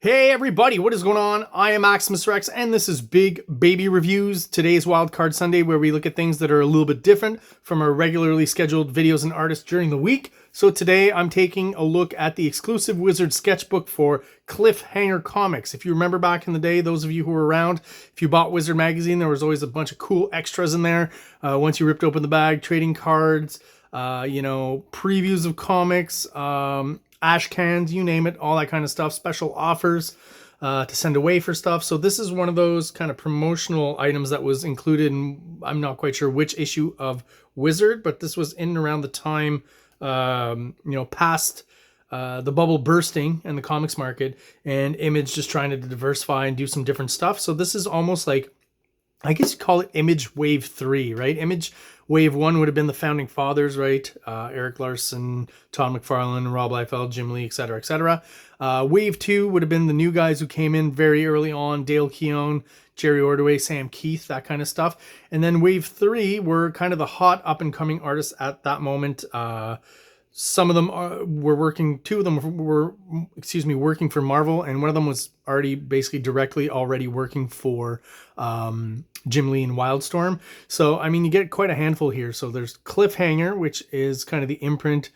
Hey everybody, what is going on? I am Maximus Rex and this is Big Baby Reviews. Today's Wildcard Sunday where we look at things that are a little bit different from our regularly scheduled videos and artists during the week. So today I'm taking a look at the exclusive Wizard sketchbook for Cliffhanger Comics. If you remember back in the day, those of you who were around, if you bought Wizard magazine, there was always a bunch of cool extras in there. Once you ripped open the bag, trading cards, previews of comics, ash cans, you name it, all that kind of stuff, special offers to send away for stuff. So this is one of those kind of promotional items that was included in, I'm not quite sure which issue of Wizard, but this was in and around the time, past the bubble bursting in the comics market and Image just trying to diversify and do some different stuff. So this is almost like, I guess you call it Image Wave 3, right? Image Wave 1 would have been the founding fathers, right? Eric Larson, Todd McFarlane, Rob Liefeld, Jim Lee, etc., etc. Wave 2 would have been the new guys who came in very early on, Dale Keown, Jerry Ordway, Sam Keith, that kind of stuff. And then Wave 3 were kind of the hot up-and-coming artists at that moment. Some of them were working, two of them were working for Marvel, and one of them was already basically directly already working for Jim Lee and Wildstorm. So, I mean, you get quite a handful here. So there's Cliffhanger, which is kind of the imprint,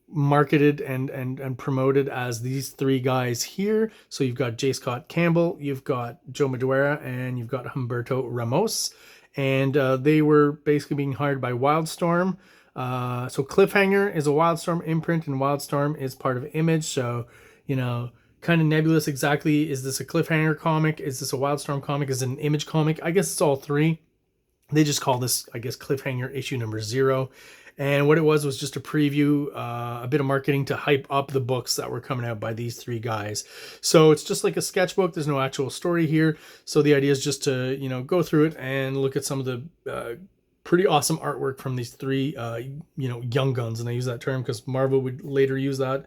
marketed and promoted as these three guys here. So you've got J. Scott Campbell, you've got Joe Madureira, and you've got Humberto Ramos. And they were basically being hired by Wildstorm. So Cliffhanger is a Wildstorm imprint, and Wildstorm is part of Image. So, kind of nebulous exactly. Is this a Cliffhanger comic? Is this a Wildstorm comic? Is it an Image comic? I guess it's all three. They just call this, I guess, Cliffhanger issue number 0. And what it was just a preview, a bit of marketing to hype up the books that were coming out by these three guys. So it's just like a sketchbook. There's no actual story here. So the idea is just to, go through it and look at some of the pretty awesome artwork from these three, young guns. And I use that term because Marvel would later use that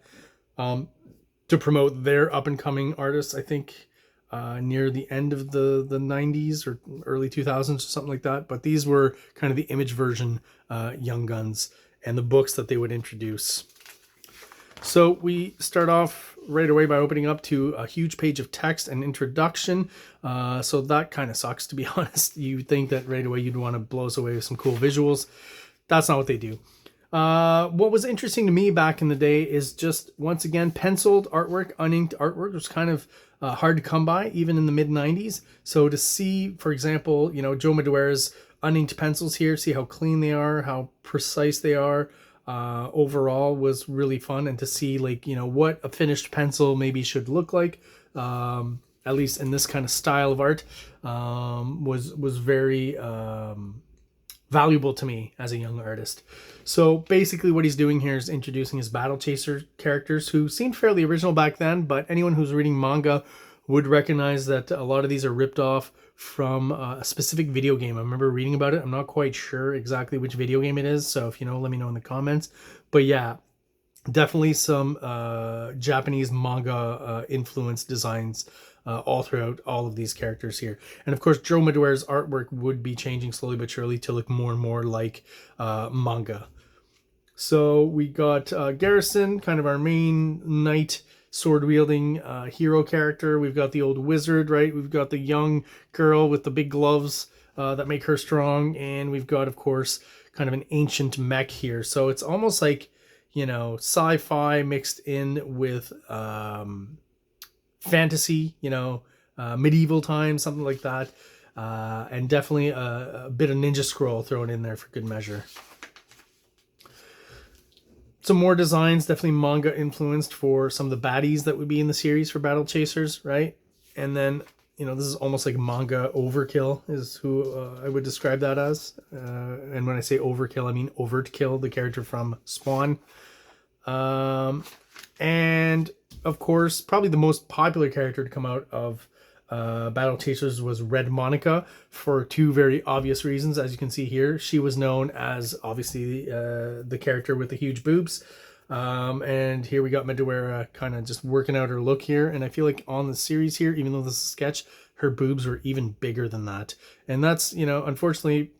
to promote their up-and-coming artists, I think, near the end of the 90s or early 2000s or something like that. But these were kind of the Image version young guns and the books that they would introduce. So we start off right away by opening up to a huge page of text and introduction. So that kind of sucks, to be honest. You think that right away you'd want to blow us away with some cool visuals. That's not what they do. What was interesting to me back in the day is just, once again, penciled artwork, uninked artwork was kind of hard to come by, even in the mid-90s. So to see, for example, Joe Madureira's uninked pencils here, see how clean they are, how precise they are, overall was really fun. And to see, what a finished pencil maybe should look like, at least in this kind of style of art, was very valuable to me as a young artist. So basically what he's doing here is introducing his Battle Chaser characters, who seemed fairly original back then, but anyone who's reading manga would recognize that a lot of these are ripped off from a specific video game. I remember reading about it. I'm not quite sure exactly which video game it is, so if you know, let me know in the comments. But yeah, definitely some Japanese manga influenced designs all throughout all of these characters here. And of course, Joe Madureira's artwork would be changing slowly but surely to look more and more like manga. So we got Garrison, kind of our main knight, sword-wielding hero character. We've got the old wizard, right? We've got the young girl with the big gloves that make her strong. And we've got, of course, kind of an ancient mech here. So it's almost like, sci-fi mixed in with fantasy, medieval times, something like that. And definitely a bit of Ninja Scroll thrown in there for good measure. Some more designs, definitely manga influenced for some of the baddies that would be in the series for Battle Chasers, right? And then, this is almost like manga overkill is who I would describe that as. And when I say overkill, I mean Overkill, the character from Spawn. And of course, probably the most popular character to come out of Battle Chasers was Red Monica, for two very obvious reasons. As you can see here, she was known as obviously the character with the huge boobs, and here we got Madureira kind of just working out her look here. And I feel like on the series here, even though this is a sketch, her boobs were even bigger than that. And that's, unfortunately,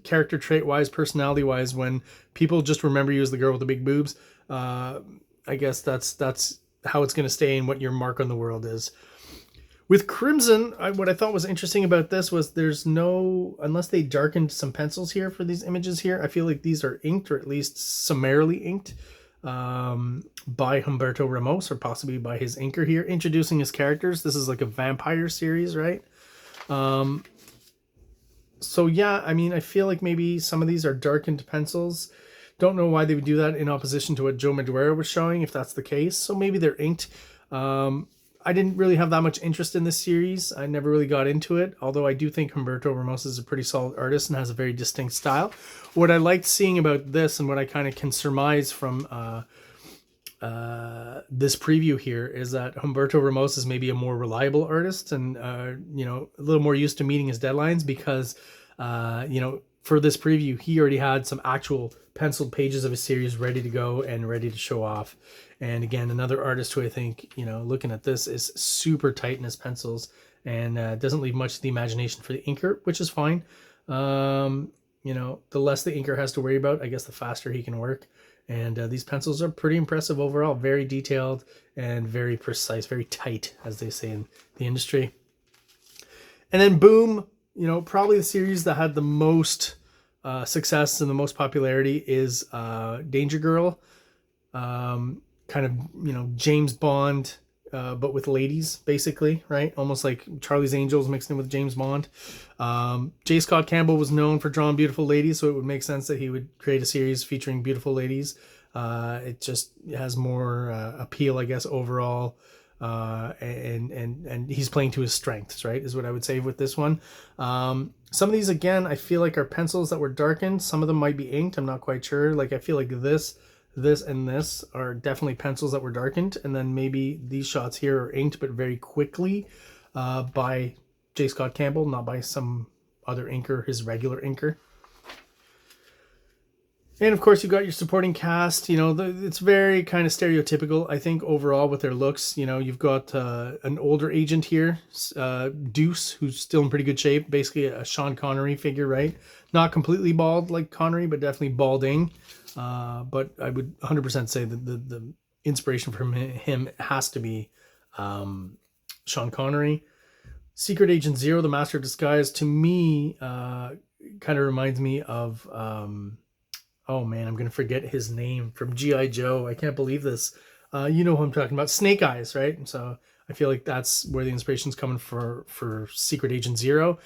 character trait wise, personality wise, when people just remember you as the girl with the big boobs, I guess that's how it's going to stay and what your mark on the world is. With Crimson, what I thought was interesting about this was there's no, unless they darkened some pencils here for these images here, I feel like these are inked, or at least summarily inked, by Humberto Ramos, or possibly by his inker here, introducing his characters. This is like a vampire series, right? So yeah, I mean, I feel like maybe some of these are darkened pencils. Don't know why they would do that in opposition to what Joe Madureira was showing, if that's the case. So maybe they're inked. I didn't really have that much interest in this series. I never really got into it, although I do think Humberto Ramos is a pretty solid artist and has a very distinct style. What I liked seeing about this, and what I kind of can surmise from this preview here, is that Humberto Ramos is maybe a more reliable artist, and you know, a little more used to meeting his deadlines, because you know, for this preview he already had some actual penciled pages of a series ready to go and ready to show off. And again, another artist who I think, you know, looking at this, is super tight in his pencils, and doesn't leave much to the imagination for the inker, which is fine. You know, the less the inker has to worry about, I guess the faster he can work. And these pencils are pretty impressive overall, very detailed and very precise, very tight, as they say in the industry. And then boom, you know, probably the series that had the most success and the most popularity is Danger Girl. Kind of, you know, James Bond, but with ladies, basically, right? Almost like Charlie's Angels mixed in with James Bond. J. Scott Campbell was known for drawing beautiful ladies, so it would make sense that he would create a series featuring beautiful ladies. It just has more appeal, I guess, overall. And he's playing to his strengths, right, is what I would say with this one. Some of these, again, I feel like are pencils that were darkened. Some of them might be inked. I'm not quite sure. Like, I feel like this, and this are definitely pencils that were darkened, and then maybe these shots here are inked, but very quickly by J. Scott Campbell, not by some other inker, his regular inker. And of course, you've got your supporting cast. You know, it's very kind of stereotypical, I think, overall with their looks. You know, you've got an older agent here, Deuce, who's still in pretty good shape. Basically a Sean Connery figure, right? Not completely bald like Connery, but definitely balding. But I would 100% say that the inspiration from him has to be Sean Connery. Secret Agent Zero, the Master of Disguise, to me, kind of reminds me of... oh man, I'm going to forget his name, from G.I. Joe. I can't believe this. You know who I'm talking about. Snake Eyes, right? So I feel like that's where the inspiration's coming for Secret Agent Zero.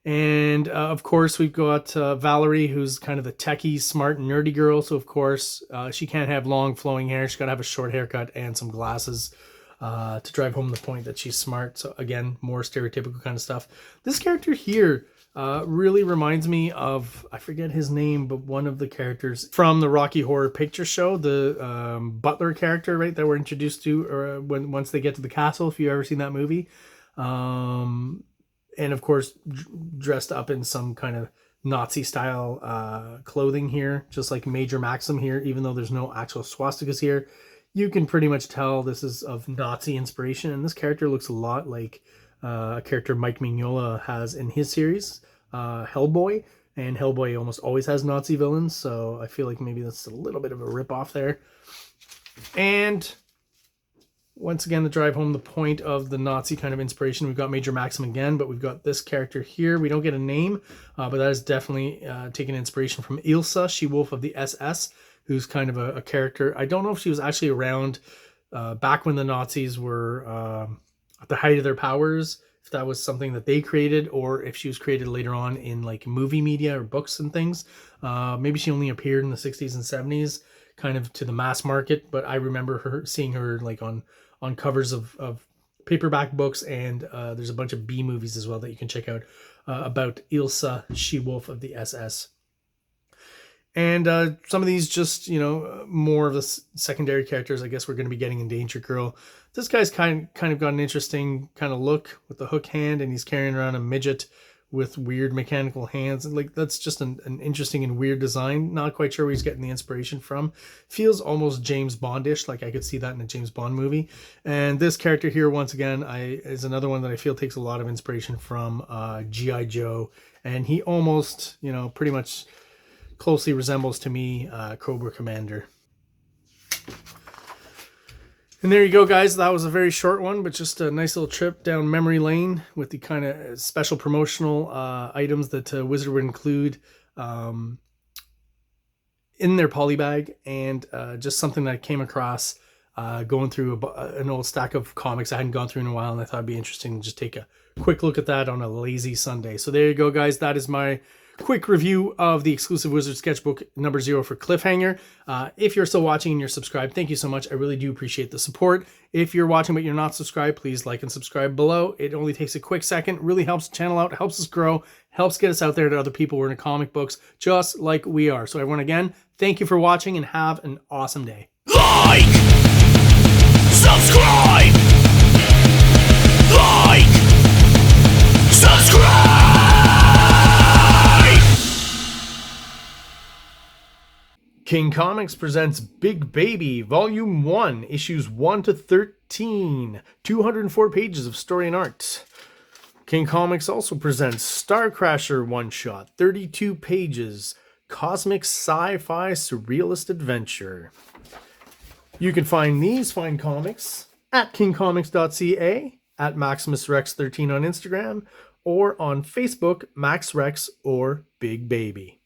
And of course, we've got Valerie, who's kind of the techie, smart, nerdy girl. So of course, she can't have long flowing hair. She's got to have a short haircut and some glasses to drive home the point that she's smart. So again, more stereotypical kind of stuff. This character here really reminds me of, I forget his name, but one of the characters from the Rocky Horror Picture Show, the butler character, right, that we're introduced to once they get to the castle, if you've ever seen that movie. And of course, dressed up in some kind of Nazi style clothing here, just like Major Maxim here, even though there's no actual swastikas here. You can pretty much tell this is of Nazi inspiration, and this character looks a lot like a character Mike Mignola has in his series, Hellboy, and Hellboy almost always has Nazi villains, so I feel like maybe that's a little bit of a ripoff there. And once again, to drive home the point of the Nazi kind of inspiration, we've got Major Maxim again, but we've got this character here. We don't get a name, but that is definitely taken inspiration from Ilsa, She-Wolf of the SS, who's kind of a character. I don't know if she was actually around back when the Nazis were at the height of their powers, if that was something that they created, or if she was created later on in like movie media or books and things. Maybe she only appeared in the 60s and 70s, kind of to the mass market, but I remember seeing her like on covers of paperback books, and there's a bunch of B movies as well that you can check out about Ilsa, She-Wolf of the SS. And some of these just, you know, more of the secondary characters, I guess we're going to be getting in Danger Girl. This guy's kind of got an interesting kind of look with the hook hand, and he's carrying around a midget with weird mechanical hands. And like, that's just an interesting and weird design. Not quite sure where he's getting the inspiration from. Feels almost James Bondish, like I could see that in a James Bond movie. And this character here, once again, is another one that I feel takes a lot of inspiration from G.I. Joe. And he almost, you know, pretty much closely resembles to me Cobra Commander. And there you go, guys. That was a very short one, but just a nice little trip down memory lane with the kind of special promotional items that Wizard would include in their polybag, and just something that I came across going through an old stack of comics I hadn't gone through in a while, and I thought it'd be interesting to just take a quick look at that on a lazy Sunday. So there you go, guys. That is my quick review of the exclusive Wizard Sketchbook #0 for Cliffhanger. If you're still watching and you're subscribed, thank you so much. I really do appreciate the support. If you're watching but you're not subscribed, please like and subscribe below. It only takes a quick second, really helps the channel out, helps us grow, helps get us out there to other people who are into comic books just like we are. So everyone, again, thank you for watching and have an awesome day. Like, subscribe, like, subscribe. King Comics presents Big Baby, Volume 1, Issues 1 to 13, 204 pages of story and art. King Comics also presents Star Crasher one-shot, 32 pages, cosmic sci-fi surrealist adventure. You can find these fine comics at KingComics.CA, at MaximusRex13 on Instagram, or on Facebook, MaxRex or Big Baby.